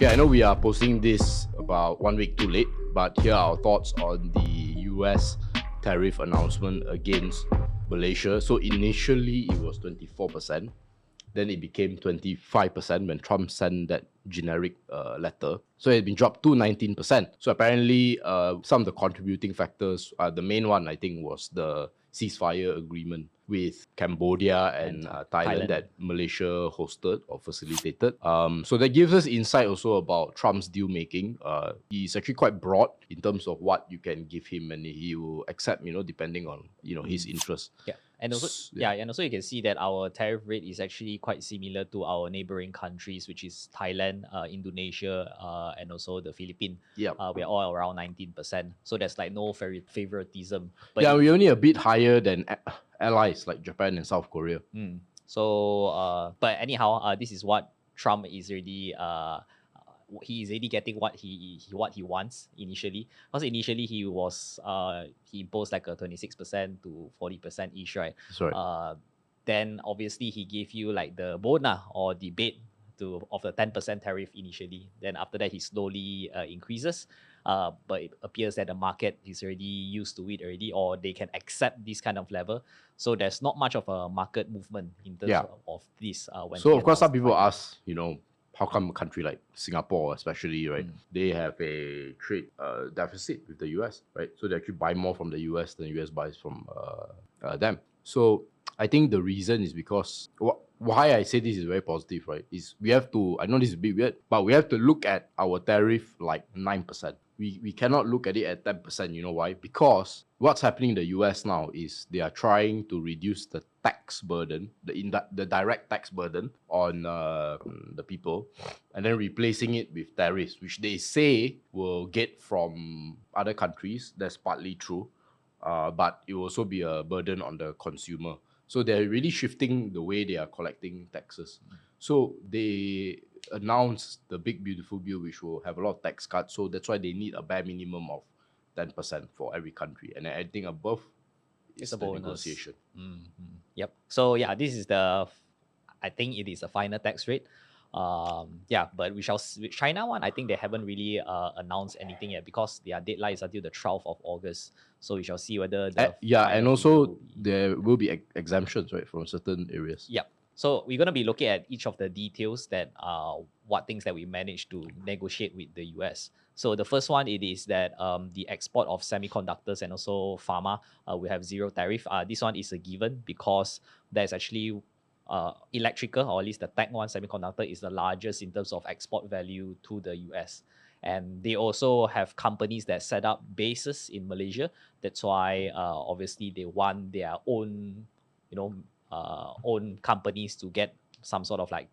Yeah, I know we are posting this about 1 week too late, but here are our thoughts on the US tariff announcement against Malaysia. So initially it was 24%, then it became 25% when Trump sent that generic letter. So it had been dropped to 19%. So apparently, some of the contributing factors, the main one I think was the ceasefire agreement with Cambodia and Thailand that Malaysia hosted or facilitated. So that gives us insight also about Trump's deal making. He's actually quite broad in terms of what you can give him, and he will accept, depending on his interests. Yeah. And also you can see that our tariff rate is actually quite similar to our neighboring countries, which is Thailand, Indonesia, and also the Philippines. Yeah. We're all around 19%. So there's like no favoritism. But yeah, we're only a bit higher than allies like Japan and South Korea. But anyhow, this is what Trump is really he is already getting what he wants initially. Because initially he was he imposed like a 26% to 40% each, right? That's right. Then obviously he gave you like the bona or debate of the 10% tariff initially. Then after that he slowly increases. But it appears that the market is already used to it already, or they can accept this kind of level. So there's not much of a market movement in terms of this. So of course some people ask, how come a country like Singapore, especially, right, they have a trade deficit with the US, right? So they actually buy more from the US than the US buys from them. So I think the reason is because why I say this is very positive, right? Is we have to, I know this is a bit weird, but we have to look at our tariff like 9%. We cannot look at it at 10%. You know why? Because what's happening in the US now is they are trying to reduce the tax burden, the direct tax burden on the people, and then replacing it with tariffs, which they say will get from other countries. That's partly true, but it will also be a burden on the consumer. So they're really shifting the way they are collecting taxes. So they announced the big beautiful bill, which will have a lot of tax cuts. So that's why they need a bare minimum of 10% for every country, and then anything above is the negotiation. Yep. So yeah, this is I think it is a final tax rate. But we shall see. With China one, I think they haven't really announced anything yet because their deadline is until the 12th of August. So we shall see whether and also there will be exemptions, right, from certain areas. Yep. So we're going to be looking at each of the details that what things that we managed to negotiate with the US. So the first one, it is that the export of semiconductors and also pharma we have zero tariff. This one is a given because there's actually electrical, or at least the Tech One semiconductor is the largest in terms of export value to the US. And they also have companies that set up bases in Malaysia. That's why obviously they want their own, own companies to get some sort of like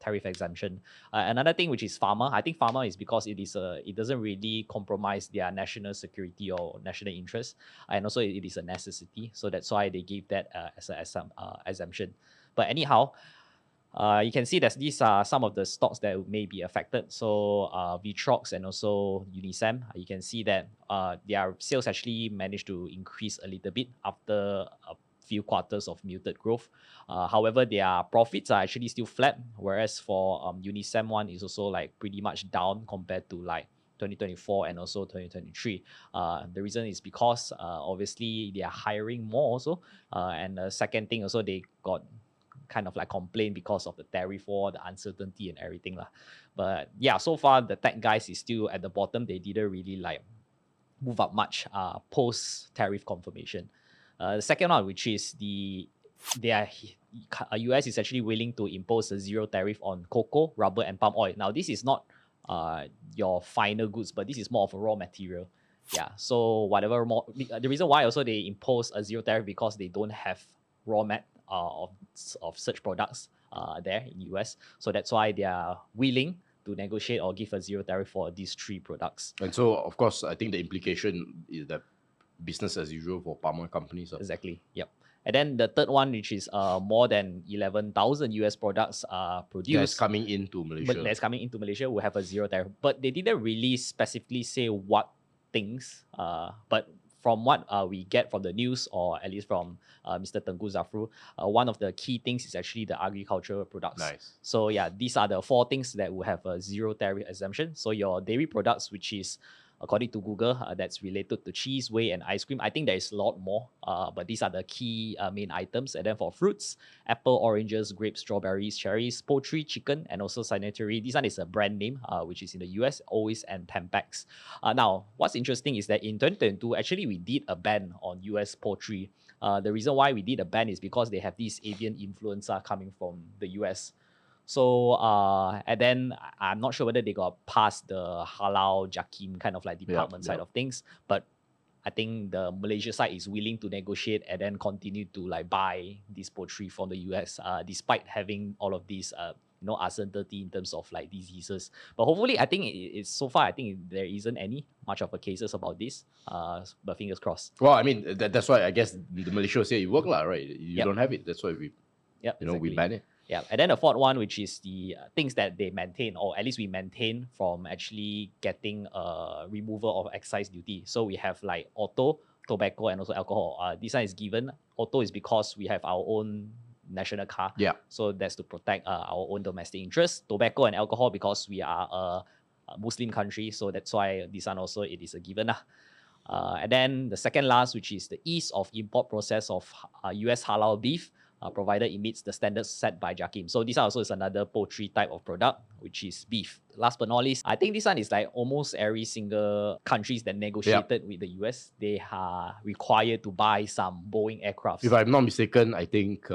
tariff exemption. Another thing which is pharma. I think pharma is because it doesn't really compromise their national security or national interest, and also it is a necessity. So that's why they give that as an exemption. But anyhow, you can see that these are some of the stocks that may be affected. So Vitrox and also Unisem, you can see that their sales actually managed to increase a little bit after a few quarters of muted growth. However, their profits are actually still flat, whereas for Unisem one is also like pretty much down compared to like 2024 and also 2023. The reason is because obviously they are hiring more also. And the second thing also, they got kind of like complain because of the tariff war, the uncertainty and everything lah. But yeah, so far the tech guys is still at the bottom. They didn't really like move up much post tariff confirmation. The second one, which is US is actually willing to impose a zero tariff on cocoa, rubber, and palm oil. Now, this is not your final goods, but this is more of a raw material. Yeah. So whatever more, the reason why also they impose a zero tariff because they don't have raw mat of such products there in US. So that's why they are willing to negotiate or give a zero tariff for these three products. And so, of course, I think the implication is that business as usual for palm oil companies. Exactly. Yep. And then the third one, which is more than 11,000 US products produced. That's coming into Malaysia. That's coming into Malaysia will have a zero tariff. But they didn't really specifically say what things. But from what we get from the news, or at least from Mr. Tengku Zafrul, one of the key things is actually the agricultural products. Nice. So yeah, these are the 4 things that will have a zero tariff exemption. So your dairy products, which is according to Google, that's related to cheese, whey, and ice cream. I think there is a lot more, but these are the key main items. And then for fruits, apple, oranges, grapes, strawberries, cherries, poultry, chicken, and also sanitary. This one is a brand name, which is in the US, always and Tampax. Now, what's interesting is that in 2022, actually, we did a ban on US poultry. The reason why we did a ban is because they have this avian influenza coming from the US. So and then I'm not sure whether they got past the halal jakim kind of like department side of things, but I think the Malaysia side is willing to negotiate and then continue to like buy this poultry from the US, despite having all of these uncertainty in terms of like diseases. But hopefully, I think it's so far, I think there isn't any much of a cases about this. But fingers crossed. Well, I mean that's why I guess the Malaysia say it work lah, right? You don't have it, that's why we we ban it. Yeah, and then the 4th one, which is the things that they maintain, or at least we maintain from actually getting removal of excise duty. So we have like auto, tobacco, and also alcohol. This one is given. Auto is because we have our own national car. Yeah. So that's to protect our own domestic interests. Tobacco and alcohol because we are a Muslim country. So that's why this one also it is a given. And then the second last, which is the ease of import process of US halal beef, provided it meets the standards set by JAKIM. So this also is another poultry type of product, which is beef. Last but not least, I think this one is like almost every single countries that negotiated with the US, they are required to buy some Boeing aircrafts. If I'm not mistaken, I think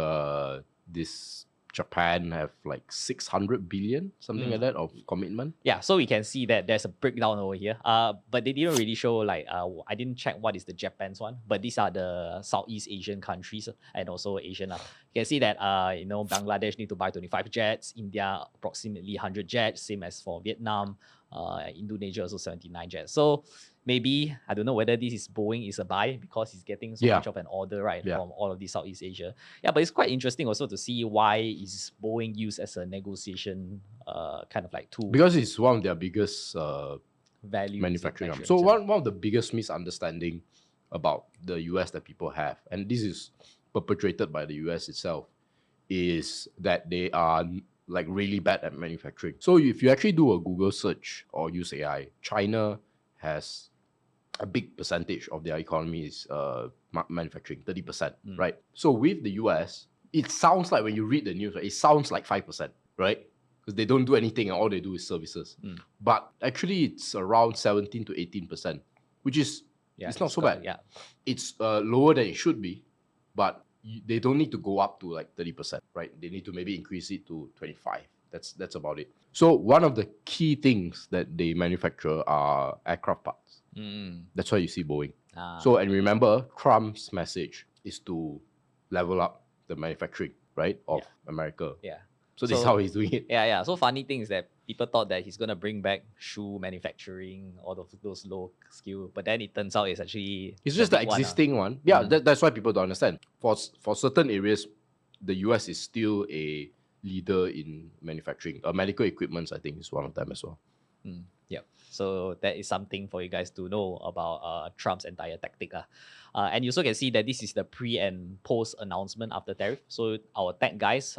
this Japan have like 600 billion, something like that, of commitment. Yeah, so we can see that there's a breakdown over here. But they didn't really show like I didn't check what is the Japan's one, but these are the Southeast Asian countries and also Asian. You can see that Bangladesh need to buy 25 jets, India approximately 100 jets, same as for Vietnam, Indonesia also 79 jets. So maybe, I don't know whether this is Boeing is a buy because he's getting so much of an order, right, from all of these Southeast Asia. Yeah, but it's quite interesting also to see why is Boeing used as a negotiation kind of like tool. Because it's one of their biggest value manufacturing arms. So one of the biggest misunderstanding about the US that people have, and this is perpetrated by the US itself, is that they are like really bad at manufacturing. So if you actually do a Google search or use AI, China has a big percentage of their economy is manufacturing, 30%, right? So with the US, it sounds like when you read the news, right, it sounds like 5%, right? Because they don't do anything and all they do is services. But actually, it's around 17 to 18%, which is it's not so bad. Yeah, it's lower than it should be, but they don't need to go up to like 30%, right? They need to maybe increase it to 25. That's about it. So one of the key things that they manufacture are aircraft parts. That's why you see Boeing. So, and remember, Trump's message is to level up the manufacturing, right, of America. Yeah. So this is how he's doing it. Yeah. So funny thing is that people thought that he's gonna bring back shoe manufacturing, all of those low skill, but then it turns out it's actually just the existing one. Yeah, that's why people don't understand. For certain areas, the US is still a leader in manufacturing. Medical equipment, I think, is one of them as well. Yep. So that is something for you guys to know about Trump's entire tactic. And you also can see that this is the pre and post announcement after tariff. So our tech guys,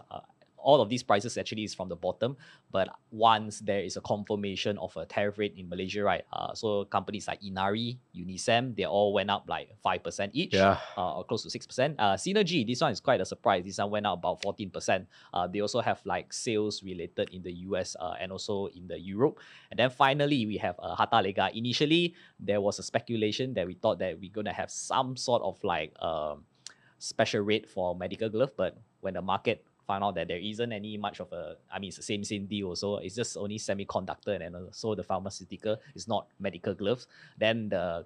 all of these prices actually is from the bottom, but once there is a confirmation of a tariff rate in Malaysia, right? So companies like Inari, Unisem, they all went up like 5% each, or close to 6%. Synergy, this one is quite a surprise. This one went up about 14%. They also have like sales related in the US and also in the Europe. And then finally, we have Harta Lega. Initially, there was a speculation that we thought that we're gonna have some sort of like special rate for medical glove, but when the market found out that there isn't any much of it's the same deal. So it's just only semiconductor and also the pharmaceutical is not medical gloves. Then the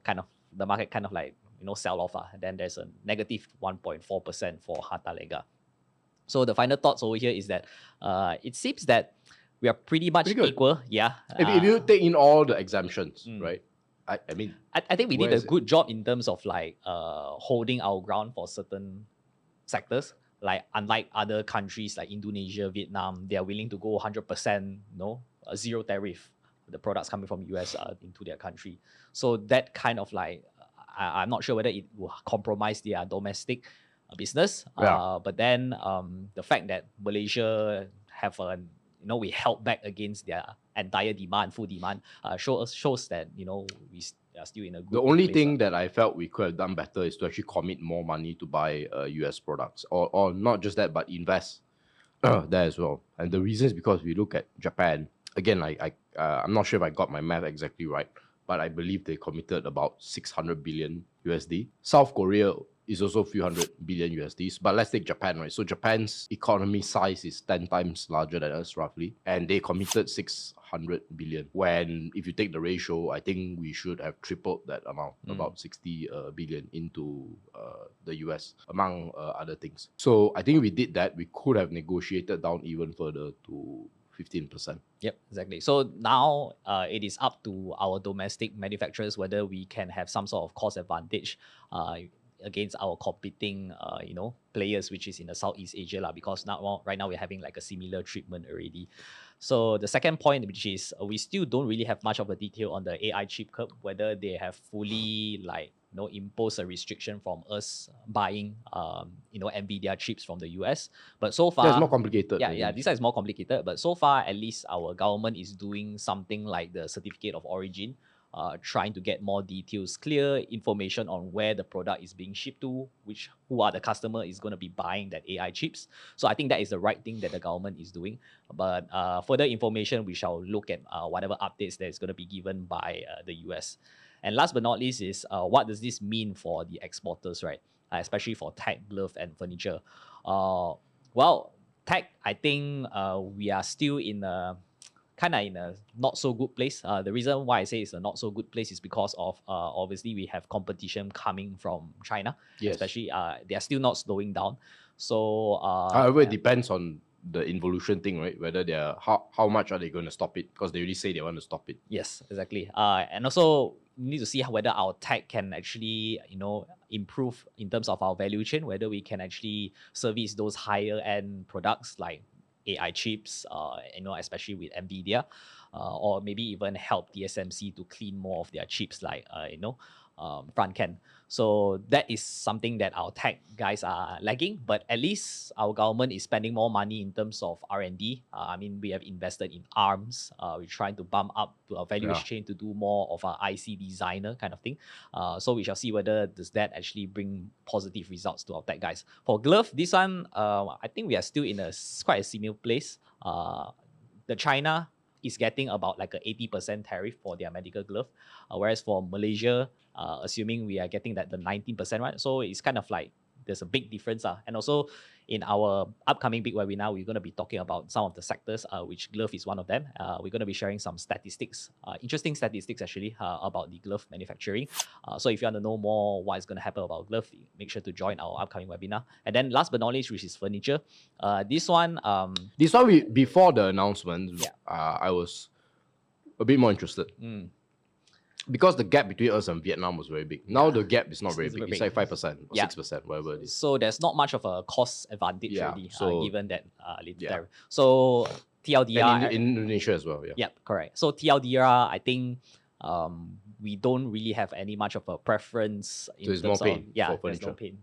market kind of like sell off. Then there's a negative 1.4% for Harta Lega. So the final thoughts over here is that it seems that we are pretty much equal. Yeah. If you take in all the exemptions, right? I think we did a good job in terms of like holding our ground for certain sectors. Like unlike other countries like Indonesia, Vietnam, they are willing to go 100%, zero tariff, the products coming from US into their country. So that kind of like, I'm not sure whether it will compromise their domestic business. Yeah. But then the fact that Malaysia have we held back against their entire demand, full demand, shows that we are still in a good The only place, thing that I felt we could have done better is to actually commit more money to buy US products, or not just that, but invest there as well. And the reason is because we look at Japan. Again, I'm not sure if I got my math exactly right, but I believe they committed about 600 billion USD. South Korea is also a few hundred billion USDs, but let's take Japan, right? So Japan's economy size is 10 times larger than us, roughly, and they committed 600 billion. When, if you take the ratio, I think we should have tripled that amount, about 60 billion into the US, among other things. So I think we did that. We could have negotiated down even further to 15%. Yep, exactly. So now it is up to our domestic manufacturers whether we can have some sort of cost advantage against our competing players, which is in the Southeast Asia, because right now we're having like a similar treatment already. So the second point, which is we still don't really have much of a detail on the AI chip curve, whether they have fully imposed a restriction from us buying NVIDIA chips from the US. But so far, it's more complicated. Yeah, this is more complicated. But so far, at least our government is doing something like the certificate of origin, trying to get more details, clear information on where the product is being shipped to, who are the customer is going to be buying that AI chips. So I think that is the right thing that the government is doing. But further information, we shall look at whatever updates that is going to be given by the US. And last but not least is what does this mean for the exporters, right? Especially for tech, glove, and furniture. Well, tech, I think we are still in a not so good place. The reason why I say it's a not so good place is because of obviously we have competition coming from China. Yes. Especially they are still not slowing down. So however, it depends on the involution thing, right? Whether they're how much are they going to stop it? Because they already say they want to stop it. Yes, exactly. And also we need to see whether our tech can actually improve in terms of our value chain, whether we can actually service those higher end products like AI chips, especially with NVIDIA, or maybe even help TSMC to clean more of their chips, like front end. So that is something that our tech guys are lagging, but at least our government is spending more money in terms of R&D. I mean, we have invested in ARMS. We're trying to bump up to our value chain to do more of our IC designer kind of thing. So we shall see whether does that actually bring positive results to our tech guys. For glove, this one, I think we are still in quite a similar place. The China is getting about like a 80% tariff for their medical glove, whereas for Malaysia, assuming we are getting the 19%, right? So it's kind of like there's a big difference. And also in our upcoming big webinar, we're going to be talking about some of the sectors, which glove is one of them. We're going to be sharing some statistics, interesting statistics actually, about the glove manufacturing. So if you want to know more what is going to happen about glove, make sure to join our upcoming webinar. And then last but not least, which is furniture. This one, before the announcement, I was a bit more interested. Because the gap between us and Vietnam was very big. Now the gap is not very big. It's like 5% or 6%, whatever it is. So there's not much of a cost advantage already, given that little tariff. So TLDR... And in Indonesia as well, Yep, correct. So TLDR, I think we don't really have any much of a preference in terms more pain of... for furniture. There's no pain.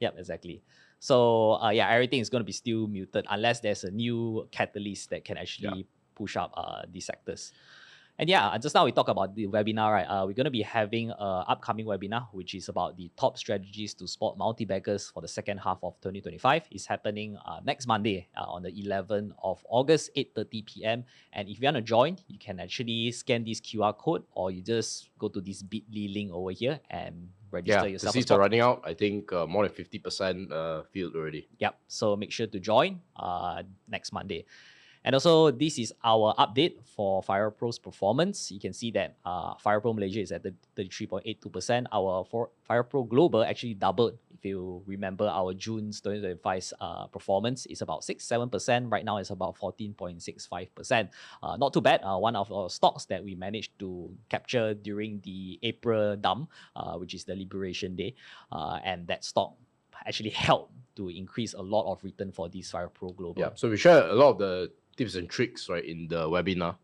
Yep, exactly. So everything is going to be still muted unless there's a new catalyst that can actually push up these sectors. And just now we talk about the webinar, right? We're going to be having an upcoming webinar, which is about the top strategies to spot multibaggers for the second half of 2025. It's happening next Monday on the 11th of August, 8:30 p.m. And if you want to join, you can actually scan this QR code, or you just go to this bit.ly link over here and register yourself. The seats are running out. I think more than 50% filled already. Yep. So make sure to join next Monday. And also, this is our update for FIRL Pro's performance. You can see that FIRL Pro Malaysia is at 33.82%. Our FIRL Pro Global actually doubled. If you remember our June 2025's performance, is about 6-7%. Right now, it's about 14.65%. Not too bad. One of our stocks that we managed to capture during the April dump, which is the Liberation Day. And that stock actually helped to increase a lot of return for this FIRL Pro Global. Yeah, so we share a lot of the tips and tricks, right, in the webinar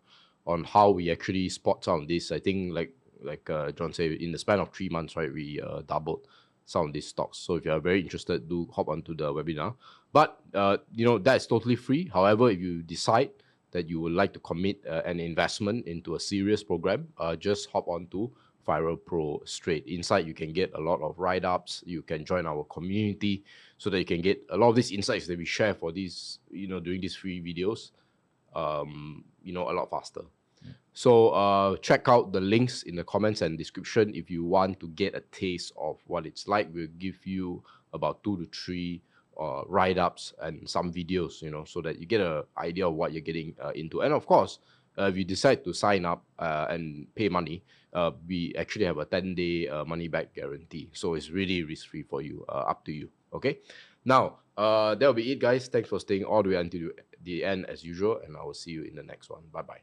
on how we actually spot some of this. I think like like John said, in the span of 3 months, right, we doubled some of these stocks. So if you are very interested, do hop onto the webinar. But that's totally free. However, if you decide that you would like to commit an investment into a serious program, just hop onto FIRL Pro straight. Inside, you can get a lot of write-ups. You can join our community so that you can get a lot of these insights that we share for these, during these free videos, a lot faster. So check out the links in the comments and description if you want to get a taste of what it's like. We'll give you about 2 to 3 write-ups and some videos, so that you get an idea of what you're getting into. And of course, if you decide to sign up and pay money, we actually have a 10-day money-back guarantee. So it's really risk-free for you, up to you. Okay? Now, that'll be it, guys. Thanks for staying all the way until the end as usual, and I will see you in the next one. Bye-bye.